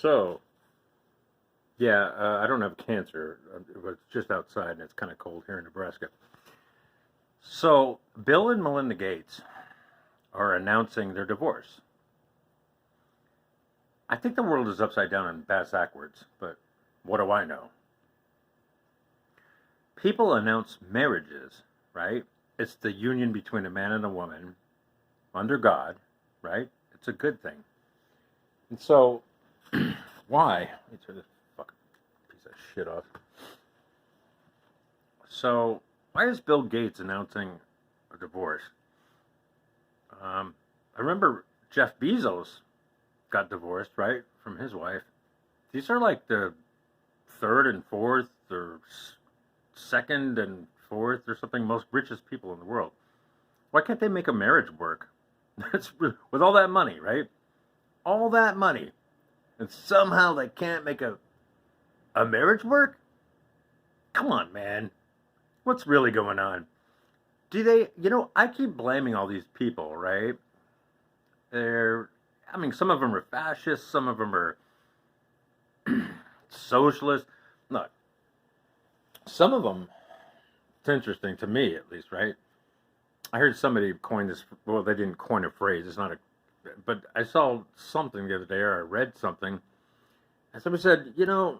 So, yeah, I don't have cancer. It was just outside, and it's kind of cold here in Nebraska. So, Bill and Melinda Gates are announcing their divorce. I think the world is upside down and backwards, but what do I know? People announce marriages, right? It's the union between a man and a woman under God, right? It's a good thing. And so, why? Let me turn this fucking piece of shit off. So, why is Bill Gates announcing a divorce? I remember Jeff Bezos got divorced, right, from his wife. These are like the third and fourth, or second and fourth, or something, most richest people in the world. Why can't they make a marriage work? That's with all that money, right? All that money, and somehow they can't make a marriage work? Come on, man. What's really going on? Do they, I keep blaming all these people, right? Some of them are fascists, some of them are socialists. Look, some of them, it's interesting to me at least, right? I heard somebody coin this, well, they didn't coin a phrase, it's not a, but I saw something the other day, or I read something, and somebody said, dude,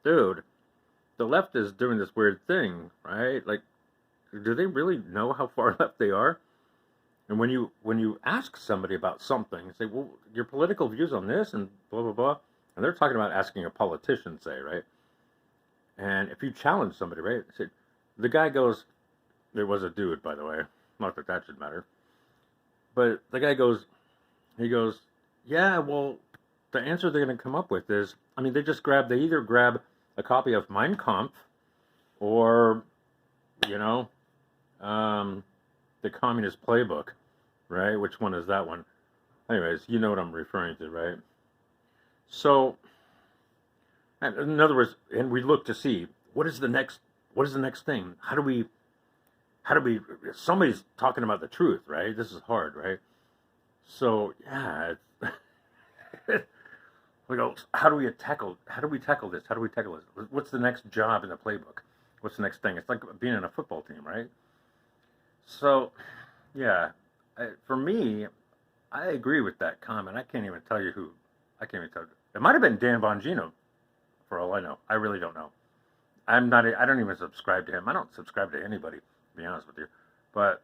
the left is doing this weird thing, right? Like, do they really know how far left they are? And when you ask somebody about something, say, well, your political views on this and blah, blah, blah, and they're talking about asking a politician, say, right? And if you challenge somebody, right, say, the guy goes, there was a dude, by the way, not that that should matter, but the guy goes, yeah, well, the answer they're going to come up with is, they either grab a copy of Mein Kampf or, the Communist Playbook, right? Which one is that one? Anyways, you know what I'm referring to, right? So, in other words, and we look to see what is the next thing? How do we? Somebody's talking about the truth, right? This is hard, right? So yeah, we go. How do we tackle this? What's the next job in the playbook? What's the next thing? It's like being in a football team, right? So, yeah, for me, I agree with that comment. I can't even tell you who. I can't even tell you. It might have been Dan Bongino, for all I know. I really don't know. I don't even subscribe to him. I don't subscribe to anybody, to be honest with you. But,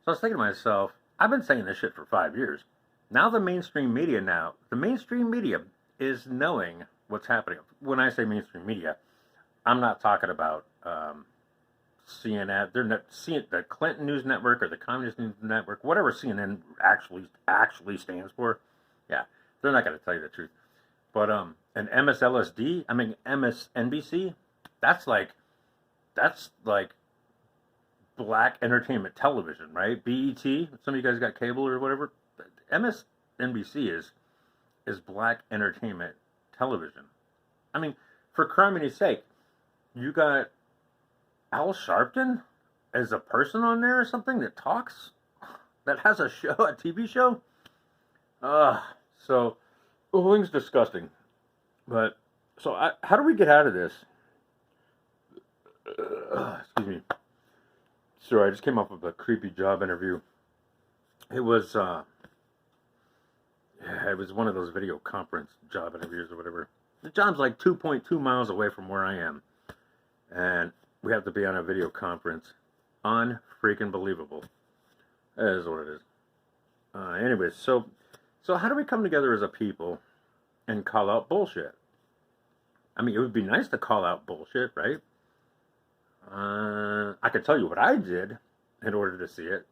so I was thinking to myself, I've been saying this shit for 5 years. Now the mainstream media is knowing what's happening. When I say mainstream media, I'm not talking about CNN. They're not the Clinton News Network or the Communist News Network, whatever CNN actually stands for. Yeah, they're not going to tell you the truth. But an MSNBC, that's like black entertainment television, right? BET. Some of you guys got cable or whatever. MSNBC is black entertainment television. For criminy's sake, you got Al Sharpton as a person on there or something that talks, that has a TV show. So the whole thing's disgusting. But so how do we get out of this? Excuse me. Sorry, I just came off of a creepy job interview. It was one of those video conference job interviews or whatever. The job's like 2.2 miles away from where I am, and we have to be on a video conference. Unfreaking believable. That is what it is. Anyways, so how do we come together as a people and call out bullshit? It would be nice to call out bullshit, right? I could tell you what I did in order to see it,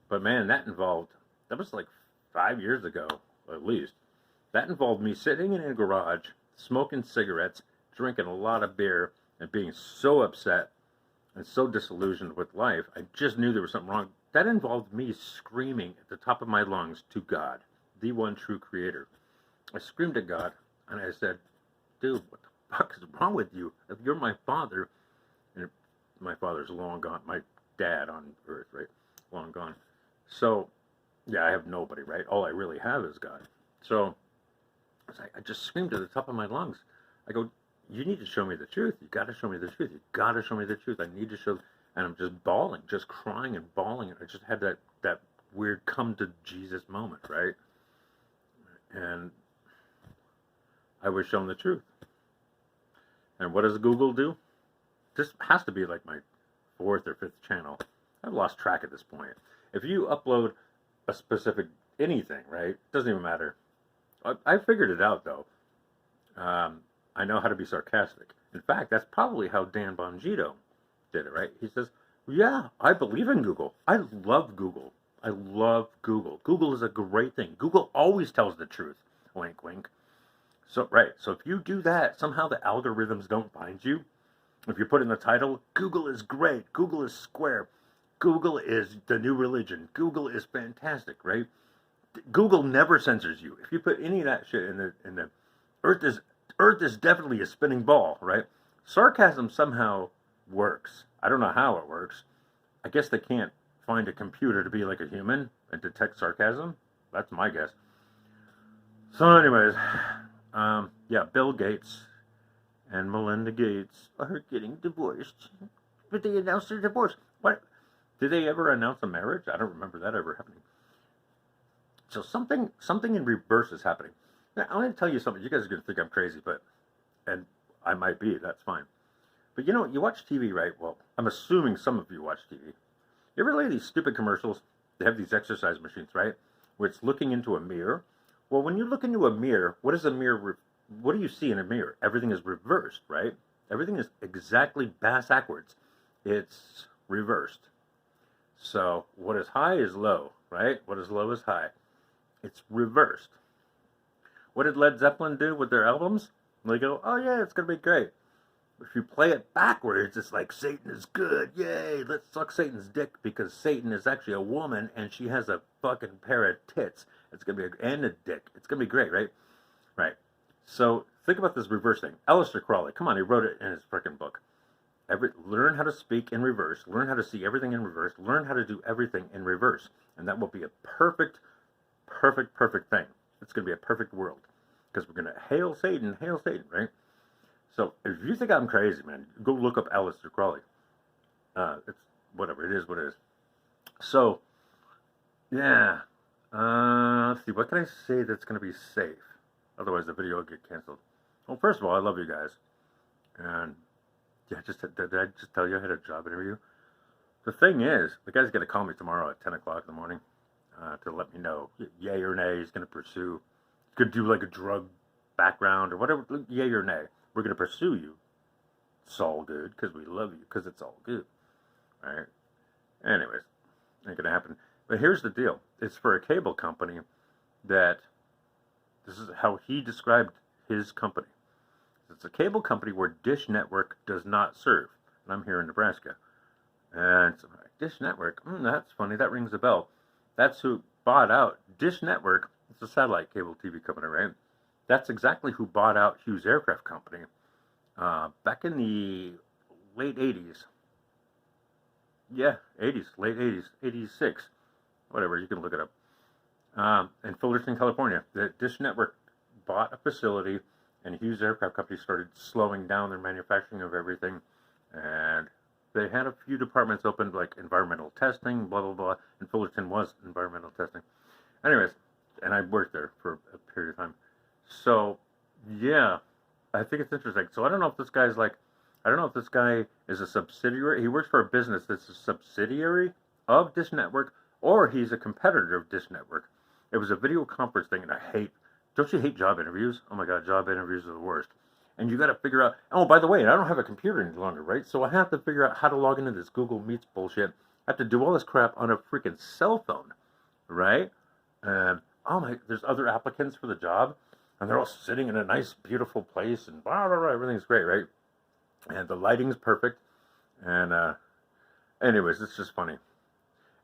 but man, that was like 5 years ago, at least. That involved me sitting in a garage, smoking cigarettes, drinking a lot of beer, and being so upset and so disillusioned with life. I just knew there was something wrong. That involved me screaming at the top of my lungs to God, the one true creator. I screamed at God, and I said, dude, what the fuck is wrong with you? If you're my father, and my father's long gone, my dad on earth, right? Long gone. So, yeah, I have nobody, right? All I really have is God. So, I just screamed at the top of my lungs. I go, you need to show me the truth. You got to show me the truth. You got to show me the truth. I need to show. And I'm just bawling, just crying and bawling. And I just had that weird come to Jesus moment, right? And I was shown the truth. And what does Google do? This has to be like my fourth or fifth channel. I've lost track at this point. If you upload a specific anything, right? Doesn't even matter. I figured it out though. I know how to be sarcastic. In fact, that's probably how Dan Bongino did it, right? He says, yeah, I believe in Google. I love Google. I love Google. Google is a great thing. Google always tells the truth. Wink, wink. So, right. So if you do that, somehow the algorithms don't find you. If you put in the title, Google is great. Google is square. Google is the new religion. Google is fantastic, right? Google never censors you. If you put any of that shit in the Earth is definitely a spinning ball, right? Sarcasm somehow works. I don't know how it works. I guess they can't find a computer to be like a human and detect sarcasm. That's my guess. So anyways, yeah, Bill Gates and Melinda Gates are getting divorced. But they announced their divorce. What? Did they ever announce a marriage? I don't remember that ever happening. So something in reverse is happening. Now, I'm going to tell you something. You guys are going to think I'm crazy, and I might be. That's fine. But you know, you watch TV, right? Well, I'm assuming some of you watch TV. You ever lay these stupid commercials? They have these exercise machines, right? Where it's looking into a mirror. Well, when you look into a mirror, what is a mirror? What do you see in a mirror? Everything is reversed, right? Everything is exactly backwards. It's reversed. So what is high is low, right? What is low is high. It's reversed. What did Led Zeppelin do with their albums? They go, oh yeah, it's going to be great. If you play it backwards, it's like Satan is good. Yay, let's suck Satan's dick because Satan is actually a woman and she has a fucking pair of tits. It's going to be and a dick. It's going to be great, right? Right. So think about this reverse thing. Aleister Crowley, come on, he wrote it in his freaking book. Learn how to speak in reverse. Learn how to see everything in reverse. Learn how to do everything in reverse. And that will be a perfect thing. It's going to be a perfect world. Because we're going to hail Satan, right? So if you think I'm crazy, man, go look up Aleister Crowley. It's whatever, it is what it is. So, yeah. Let's see, what can I say that's going to be safe? Otherwise the video will get canceled. Well, first of all, I love you guys. And, yeah, did I just tell you I had a job interview? The thing is, the guy's going to call me tomorrow at 10 o'clock in the morning to let me know, yay or nay, he's going to pursue. He's going to do like a drug background or whatever, yay or nay. We're going to pursue you. It's all good because we love you because it's all good. All right? Anyways, ain't going to happen. But here's the deal. It's for a cable company that, this is how he described his company. It's a cable company where Dish Network does not serve. And I'm here in Nebraska. And so, Dish Network, that's funny. That rings a bell. That's who bought out Dish Network. It's a satellite cable TV company, right? That's exactly who bought out Hughes Aircraft Company back in the late 80s. Yeah, 80s, late 80s, 86. Whatever, you can look it up. In Fullerton, California. The Dish Network bought a facility, and Hughes Aircraft Company started slowing down their manufacturing of everything. And they had a few departments opened, like environmental testing, blah, blah, blah. And Fullerton was environmental testing. Anyways, and I worked there for a period of time. So, yeah, I think it's interesting. So I don't know if this guy's like, I don't know if this guy is a subsidiary. He works for a business that's a subsidiary of Dish Network, or he's a competitor of Dish Network. It was a video conference thing, and don't you hate job interviews? Oh my God, job interviews are the worst. And you got to figure out, oh, by the way, I don't have a computer any longer, right? So I have to figure out how to log into this Google Meets bullshit. I have to do all this crap on a freaking cell phone, right? And, there's other applicants for the job. And they're all sitting in a nice, beautiful place, and blah, blah, blah, everything's great, right? And the lighting's perfect. And anyways, it's just funny.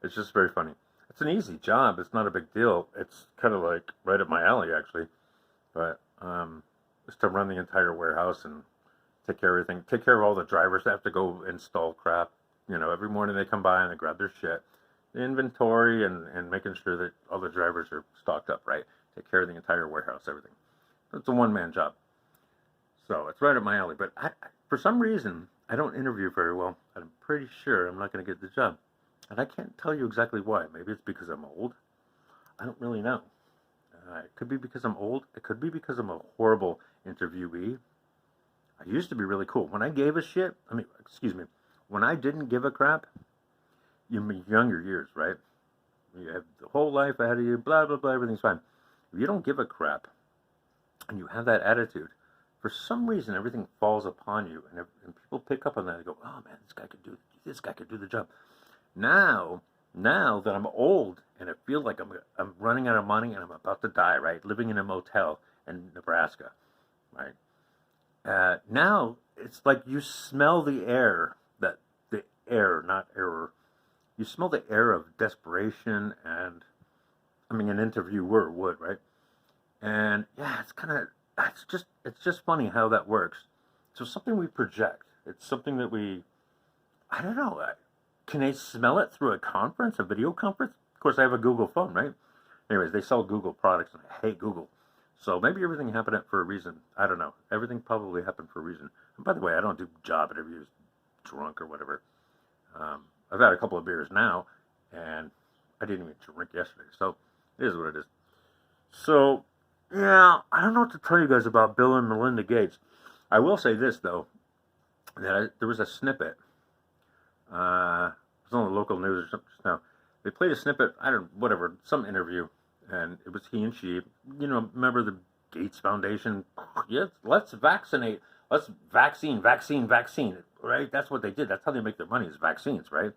It's just very funny. It's an easy job. It's not a big deal. It's kind of like right up my alley, actually. But just to run the entire warehouse and take care of everything. Take care of all the drivers that have to go install crap. You know, every morning they come by and they grab their shit. The inventory and making sure that all the drivers are stocked up, right? Take care of the entire warehouse, everything. It's a one-man job. So it's right up my alley. But for some reason, I don't interview very well. I'm pretty sure I'm not going to get the job. And I can't tell you exactly why. Maybe it's because I'm old. I don't really know. It could be because I'm old. It could be because I'm a horrible interviewee. I used to be really cool. When I gave a shit, when I didn't give a crap, in my younger years, right? You have the whole life ahead of you, blah, blah, blah, everything's fine. If you don't give a crap and you have that attitude, for some reason everything falls upon you, and people pick up on that and go, oh man, this guy could do the job. Now that I'm old and I feel like I'm running out of money and I'm about to die, right? Living in a motel in Nebraska, right? Now it's like you smell the air, not error. You smell the air of desperation, and an interviewer would, right? And yeah, it's just funny how that works. So something we project. It's something that I don't know. Can they smell it through a video conference? Of course, I have a Google phone, right? Anyways, they sell Google products, and I hate Google. So maybe everything happened for a reason. I don't know. Everything probably happened for a reason. And by the way, I don't do job interviews drunk or whatever. I've had a couple of beers now, and I didn't even drink yesterday. So it is what it is. So, yeah, I don't know what to tell you guys about Bill and Melinda Gates. I will say this, though, that there was a snippet. It was on the local news or something just now. They played a snippet, some interview, and it was he and she. You know, remember the Gates Foundation? Yes, let's vaccinate. Let's vaccine, right? That's what they did. That's how they make their money, is vaccines, right?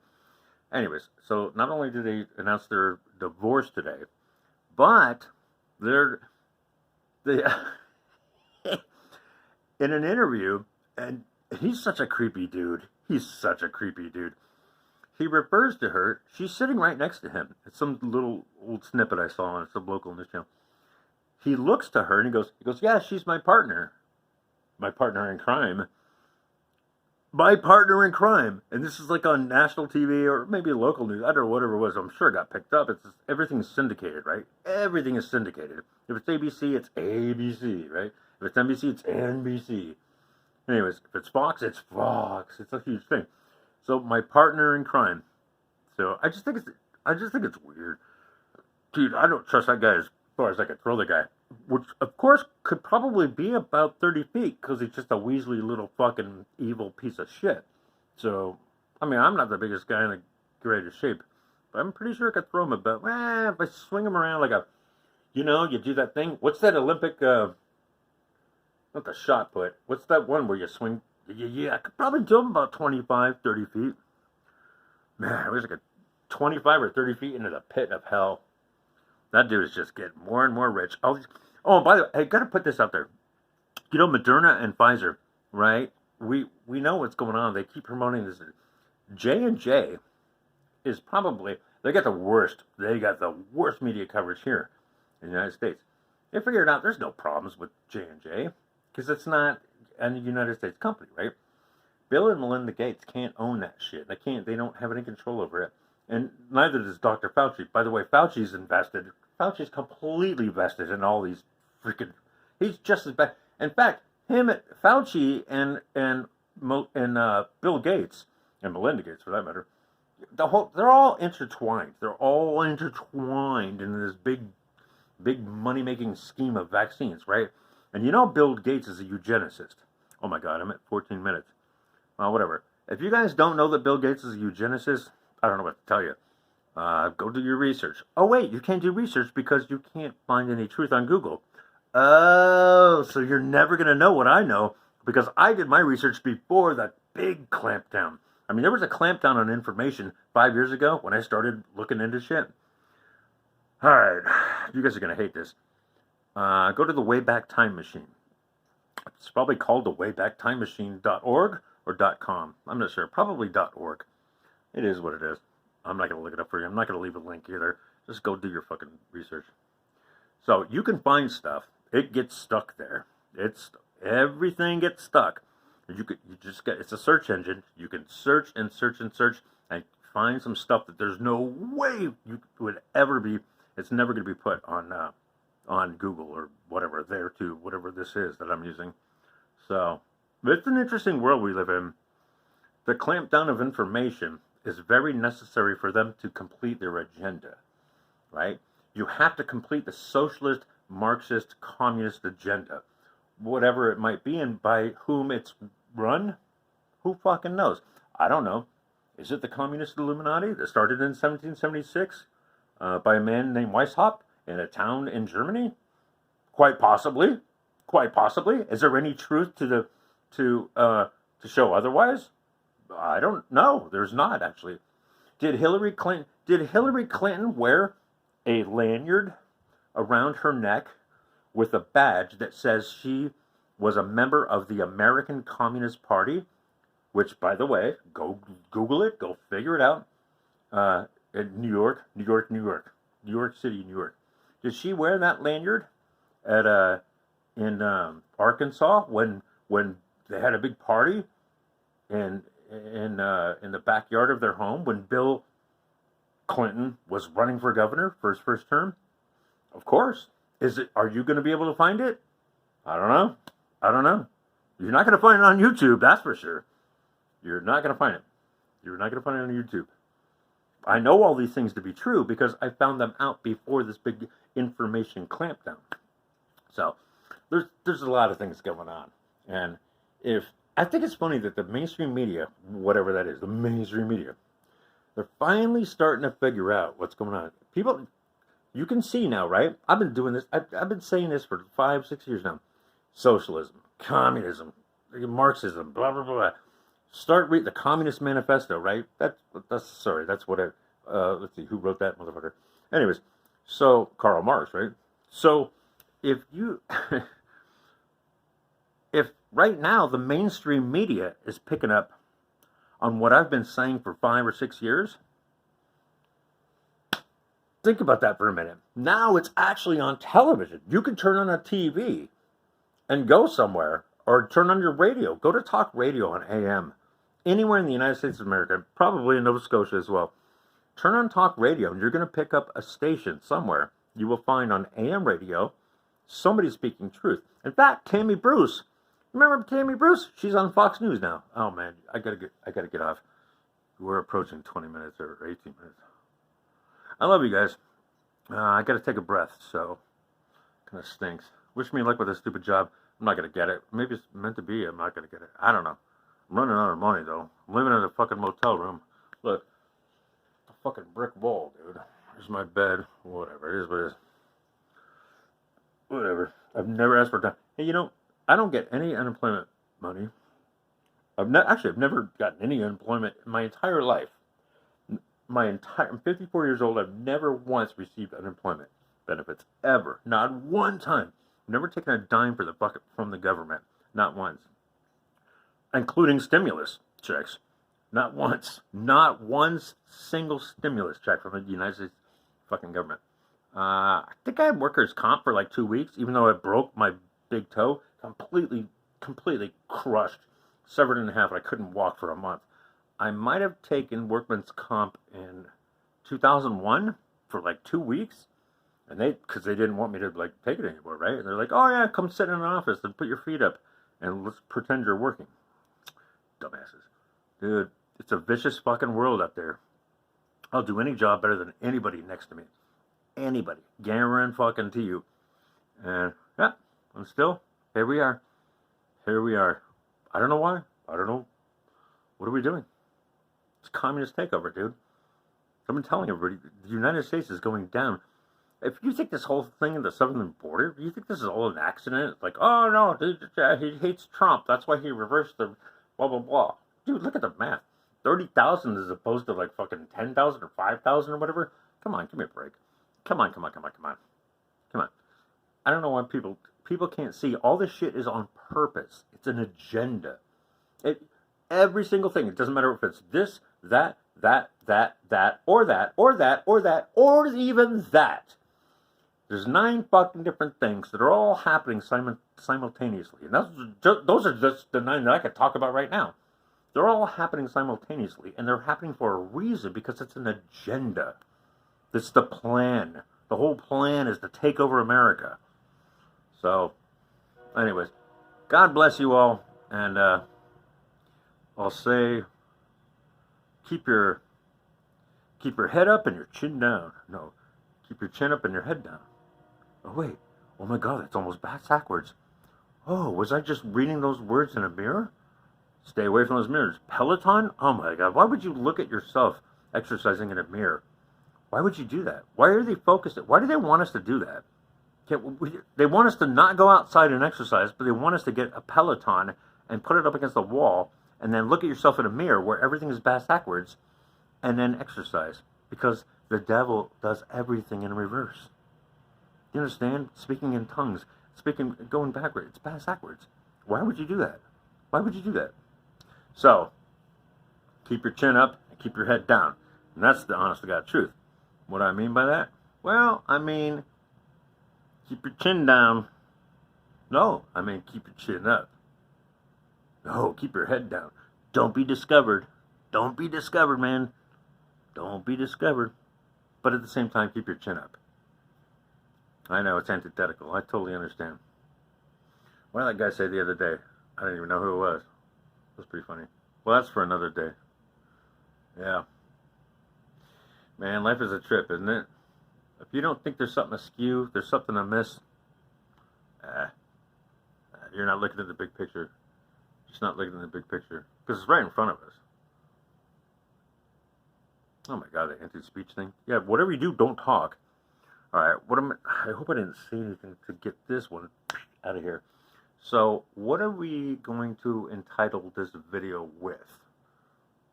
Anyways, so not only did they announce their divorce today, but they in an interview, and he's such a creepy dude. He refers to her. She's sitting right next to him. It's some little old snippet I saw on some local news channel. He looks to her and he goes, yeah, she's my partner in crime. My partner in crime. And this is like on national TV or maybe local news. I don't know, whatever it was. I'm sure it got picked up. Everything's syndicated, right? Everything is syndicated. If it's ABC, it's ABC, right? If it's NBC, it's NBC. Anyways, if it's Fox, it's Fox. It's a huge thing. So my partner in crime. So I just think it's weird. Dude, I don't trust that guy as far as I could throw the guy. Which, of course, could probably be about 30 feet, because he's just a weaselly little fucking evil piece of shit. So, I'm not the biggest guy in the greatest shape, but I'm pretty sure I could throw him about, if I swing him around like you do that thing. What's that Olympic, not the shot put, what's that one where you swing? Yeah, I could probably do him about 25, 30 feet. Man, it was like a 25 or 30 feet into the pit of hell. That dude is just getting more and more rich. Oh, by the way, I got to put this out there. You know, Moderna and Pfizer, right? We know what's going on. They keep promoting this. J&J is probably, they got the worst media coverage here in the United States. They figured out there's no problems with J&J because it's not a United States company, right? Bill and Melinda Gates can't own that shit. They don't have any control over it. And neither does Dr. Fauci. By the way, Fauci's invested. Fauci's completely vested in all these freaking. He's just as bad. In fact, Fauci and Bill Gates and Melinda Gates, for that matter, they're all intertwined. They're all intertwined in this big money-making scheme of vaccines, right? And you know Bill Gates is a eugenicist. Oh my God, I'm at 14 minutes. Well, whatever. If you guys don't know that Bill Gates is a eugenicist, I don't know what to tell you. Go do your research. Oh, wait, you can't do research because you can't find any truth on Google. Oh, so you're never going to know what I know because I did my research before that big clampdown. There was a clampdown on information 5 years ago when I started looking into shit. All right, you guys are going to hate this. Go to the Wayback Time Machine. It's probably called the waybacktimemachine.org or .com. I'm not sure. Probably .org. It is what it is. I'm not going to look it up for you. I'm not going to leave a link either. Just go do your fucking research. So you can find stuff. It gets stuck there. Everything gets stuck. It's a search engine. You can search and search and search and find some stuff that there's no way you would ever be. It's never going to be put on on Google or whatever, there too, whatever this is that I'm using. So, it's an interesting world we live in. The clampdown of information is very necessary for them to complete their agenda, right? You have to complete the socialist, Marxist, communist agenda, whatever it might be, and by whom it's run, who fucking knows? I don't know. Is it the Communist Illuminati that started in 1776 by a man named Weishaupt in a town in Germany? Quite possibly. Quite possibly. Is there any truth to show otherwise? I don't know. There's not, actually. Did Hillary Clinton wear a lanyard around her neck with a badge that says she was a member of the American Communist Party? Which, by the way, go Google it, go figure it out. In New York City, New York. Did she wear that lanyard at in Arkansas when they had a big party in the backyard of their home when Bill Clinton was running for governor for his first term? Of course. Are you going to be able to find it? I don't know. You're not going to find it on YouTube, that's for sure. You're not going to find it. You're not going to find it on YouTube. I know all these things to be true because I found them out before this big information clampdown. So there's a lot of things going on. And I think it's funny that the mainstream media, whatever that is, the mainstream media, they're finally starting to figure out what's going on. People, you can see now, right? I've been doing this. I've been saying this for 5-6 years now. Socialism, communism, Marxism, blah, blah, blah. Start reading the Communist Manifesto, right? That's what it, let's see, who wrote that motherfucker? Anyways, so, Karl Marx, right? So, if right now the mainstream media is picking up on what I've been saying for 5 or 6 years, think about that for a minute. Now it's actually on television. You can turn on a TV and go somewhere, or turn on your radio. Go to talk radio on AM. Anywhere in the United States of America, probably in Nova Scotia as well. Turn on talk radio, and you're going to pick up a station somewhere. You will find on AM radio somebody speaking truth. In fact, Tammy Bruce. Remember Tammy Bruce? She's on Fox News now. Oh man, I gotta get off. We're approaching 20 minutes or 18 minutes. I love you guys. I gotta take a breath, so kind of stinks. Wish me luck with this stupid job. I'm not gonna get it. Maybe it's meant to be. I'm not gonna get it. I don't know. I'm running out of money though. I'm living in a fucking motel room. Look, a fucking brick wall, dude. There's my bed. Whatever. It is what it is. Whatever. I've never asked for time. Hey, I don't get any unemployment money. I've never gotten any unemployment in my entire life. I'm 54 years old. I've never once received unemployment benefits ever. Not one time. I've never taken a dime from the government. Not once. Including stimulus checks. Not once. Not one single stimulus check from the United States fucking government. I think I had workers' comp for like 2 weeks, even though I broke my big toe. Completely crushed. Severed in half, and I couldn't walk for a month. I might have taken workman's comp in 2001 for like 2 weeks. And because they didn't want me to like take it anymore, right? And they're like, oh yeah, come sit in an office and put your feet up and let's pretend you're working. Dumbasses. Dude, it's a vicious fucking world out there. I'll do any job better than anybody next to me. Anybody. Guarantee fucking to you. And yeah, and still, here we are. Here we are. I don't know why. I don't know. What are we doing? It's communist takeover, dude. I've been telling everybody, the United States is going down. If you think this whole thing in the southern border, you think this is all an accident? It's like, oh no, he hates Trump. That's why he reversed the blah, blah, blah. Dude, look at the math. 30,000 as opposed to like fucking 10,000 or 5,000 or whatever. Come on, give me a break. Come on. I don't know why people can't see. All this shit is on purpose. It's an agenda. Every single thing. It doesn't matter if it's this, that, or even that. There's 9 fucking different things that are all happening simultaneously. And those are just the 9 that I could talk about right now. They're all happening simultaneously, and they're happening for a reason, because it's an agenda. It's the plan. The whole plan is to take over America. So, anyways, God bless you all, and I'll say, keep your head up and your chin down. No, keep your chin up and your head down. Oh wait, oh my God, that's almost backwards. Oh, was I just reading those words in a mirror? Stay away from those mirrors. Peloton? Oh my God, why would you look at yourself exercising in a mirror? Why would you do that? Why are they focused? Why do they want us to do that? They want us to not go outside and exercise, but they want us to get a Peloton and put it up against the wall and then look at yourself in a mirror where everything is backwards and then exercise. Because the devil does everything in reverse. You understand? Speaking in tongues, going backwards, it's backwards. Why would you do that? Why would you do that? So, keep your chin up and keep your head down. And that's the honest to God truth. What do I mean by that? Well, I mean, keep your chin down. No, I mean, keep your chin up. No, keep your head down. Don't be discovered. Don't be discovered, man. Don't be discovered. But at the same time, keep your chin up. I know, it's antithetical. I totally understand. What did that guy say the other day? I didn't even know who it was. It was pretty funny. Well, that's for another day. Yeah. Man, life is a trip, isn't it? If you don't think there's something askew, there's something amiss, you're not looking at the big picture. Just not looking at the big picture. Because it's right in front of us. Oh my God, the anti-speech thing. Yeah, whatever you do, don't talk. Alright, I hope I didn't say anything to get this one out of here. So, what are we going to entitle this video with?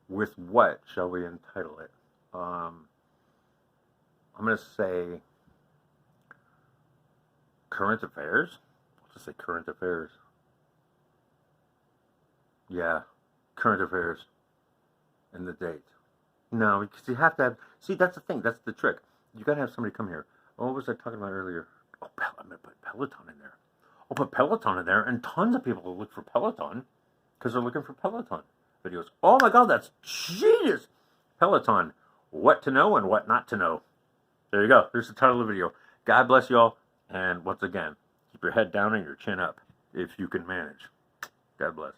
With what shall we entitle it? I'm going to say current affairs. I'll just say current affairs. Yeah, current affairs and the date. No, because you have to have, see, that's the thing, that's the trick. You got to have somebody come here. What was I talking about earlier? Oh, I'm going to put Peloton in there. I'll put Peloton in there, and tons of people will look for Peloton because they're looking for Peloton videos. Oh my God, that's genius! Peloton, what to know and what not to know. There you go. There's the title of the video. God bless you all, and once again, keep your head down and your chin up if you can manage. God bless.